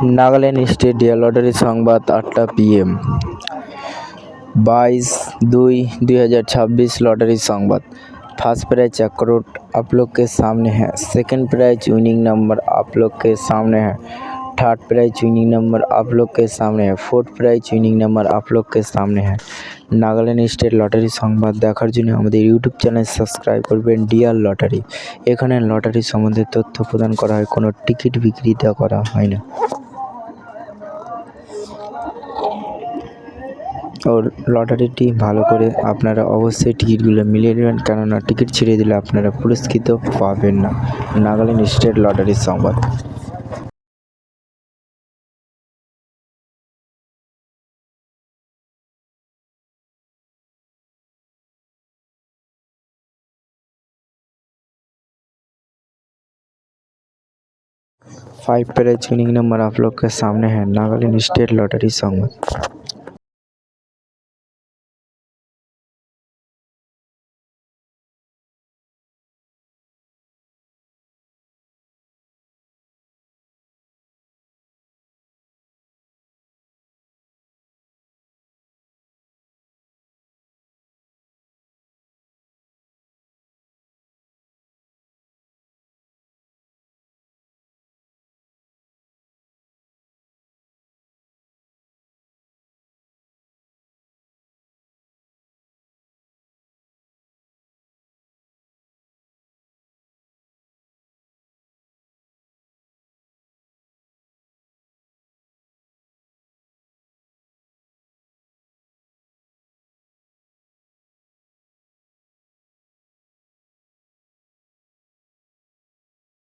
Nagaland state dear lottery संवाद 8टा PM 22/2/2026 lottery संवाद। First prize 1 crore आप लोग के सामने है। सेकंड प्राइज विनिंग नंबर आप लोग के सामने है। थर्ड प्राइज विनिंग नंबर आप लोग के सामने है। फोर्थ प्राइज विनिंग नंबर आप लोग के सामने है। नागालैंड स्टेट लॉटरी संवाद देखार जोन्नो आमादेर यूट्यूब चैनल सबस्क्राइब करबेन डियर लॉटरी। एखाने लॉटरी सम्बन्धे तथ्य प्रदान करा हय, कोनो टिकिट बिक्री करा हय ना। और लटारिटी भालो करे आपनारा अवश्य टिकिटगुलो मिलिए नेবেন, কেননা टिकिट ছিঁড়ে দিলে আপনারা পুরস্কৃত পাবেন না। नागालैंड स्टेट लटारी संवाद। 5 प्राइज विनिंग नंबर आप लोग के सामने है। नागालैंड स्टेट लॉटरी संवाद।